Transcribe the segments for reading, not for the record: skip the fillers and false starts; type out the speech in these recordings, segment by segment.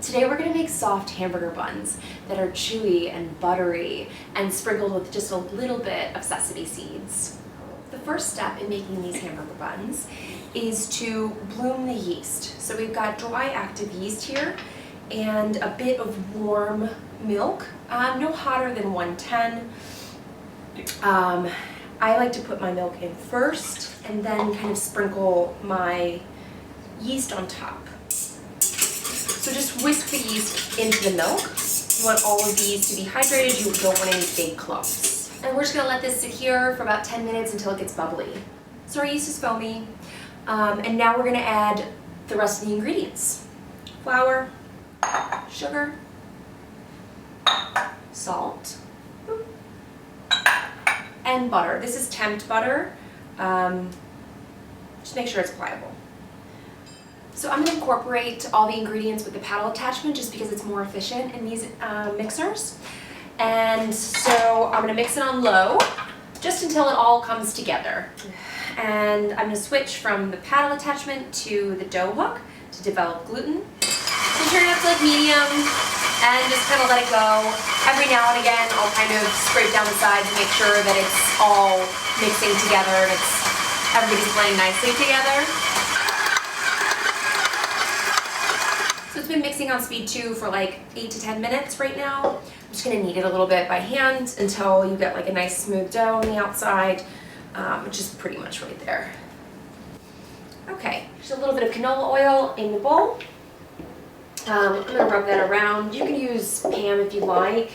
Today we're going to make soft hamburger buns that are chewy and buttery and sprinkled with just a little bit of sesame seeds. The first step in making these hamburger buns is to bloom the yeast. So we've got dry active yeast here and a bit of warm milk, no hotter than 110. I like to put my milk in first and then kind of sprinkle my yeast on top. So just whisk the yeast into the milk. You want all of these to be hydrated. You don't want any big clumps. And we're just going to let this sit here for about 10 minutes until it gets bubbly. So our yeast is foamy. And now we're going to add the rest of the ingredients. Flour, sugar, salt, and butter. This is temp butter. Just make sure it's pliable. So I'm going to incorporate all the ingredients with the paddle attachment just because it's more efficient in these mixers. And so I'm going to mix it on low just until it all comes together. And I'm going to switch from the paddle attachment to the dough hook to develop gluten. So turn it up to like medium and just kind of let it go. Every now and again I'll kind of scrape down the sides and make sure that it's all mixing together and everybody's blending nicely together. So it's been mixing on speed 2 for like 8 to 10 minutes right now. I'm just going to knead it a little bit by hand until you get like a nice smooth dough on the outside, which is pretty much right there. Okay, just a little bit of canola oil in the bowl. I'm going to rub that around. You can use Pam if you like.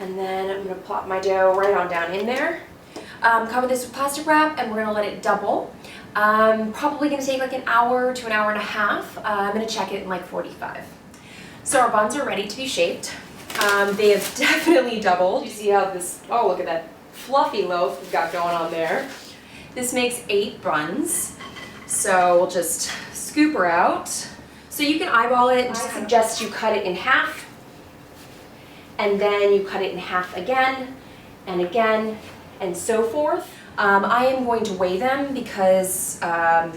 And then I'm going to plop my dough right on down in there. Cover this with plastic wrap and we're going to let it double. Probably going to take like an hour to an hour and a half. I'm going to check it in like 45. So our buns are ready to be shaped. They have definitely doubled. You see how this, oh look at that fluffy loaf we've got going on there. This makes 8 buns. So we'll just scoop her out. So you can eyeball it. I suggest you cut it in half. And then you cut it in half again and again and so forth. I am going to weigh them because I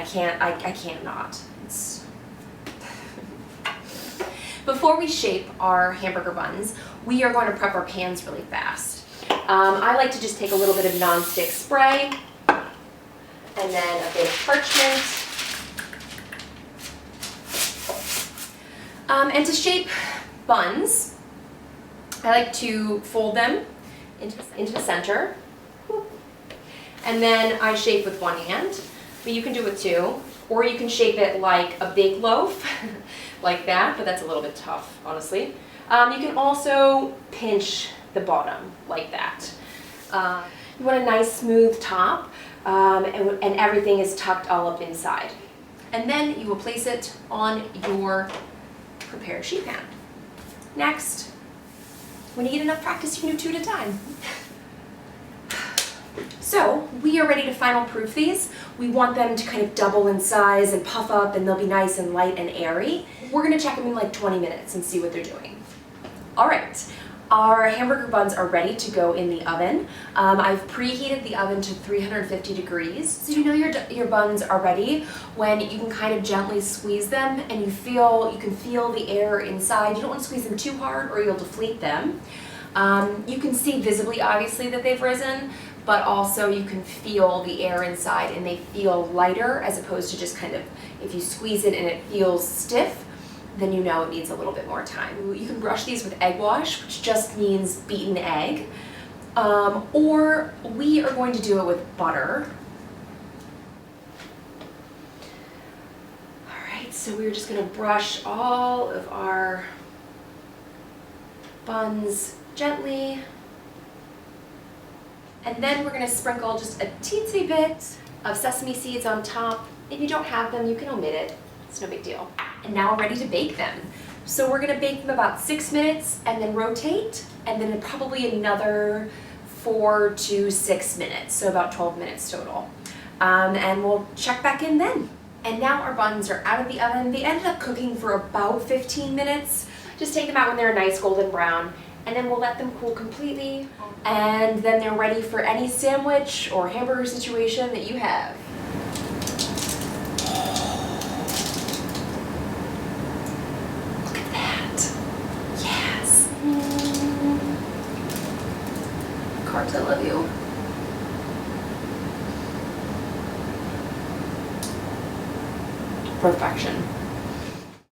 can't not. Before we shape our hamburger buns, we are going to prep our pans really fast. I like to just take a little bit of non-stick spray and then a bit of parchment. And to shape buns, I like to fold them into the center. And then I shape with one hand, but you can do it with 2. Or you can shape it like a big loaf, like that, but that's a little bit tough, honestly. You can also pinch the bottom, like that. You want a nice smooth top, and everything is tucked all up inside. And then you will place it on your prepared sheet pan. Next, when you get enough practice, you can do 2 at a time. So we are ready to final proof these. We want them to kind of double in size and puff up and they'll be nice and light and airy. We're going to check them in like 20 minutes and see what they're doing. All right, our hamburger buns are ready to go in the oven. I've preheated the oven to 350 degrees. So you know your buns are ready when you can kind of gently squeeze them and you can feel the air inside. You don't want to squeeze them too hard or you'll deflate them. You can see visibly, obviously, that they've risen, but also you can feel the air inside and they feel lighter as opposed to just kind of, if you squeeze it and it feels stiff, then you know it needs a little bit more time. You can brush these with egg wash, which just means beaten egg, or we are going to do it with butter. All right, so we're just going to brush all of our buns gently. And then we're going to sprinkle just a teensy bit of sesame seeds on top. If you don't have them, you can omit it. It's no big deal. And now we're ready to bake them. So we're going to bake them about 6 minutes and then rotate, and then probably another 4 to 6 minutes, so about 12 minutes total. And we'll check back in then. And now our buns are out of the oven. They ended up cooking for about 15 minutes. Just take them out when they're a nice golden brown, and then we'll let them cool completely, and then they're ready for any sandwich or hamburger situation that you have. carbs, I love you. Perfection.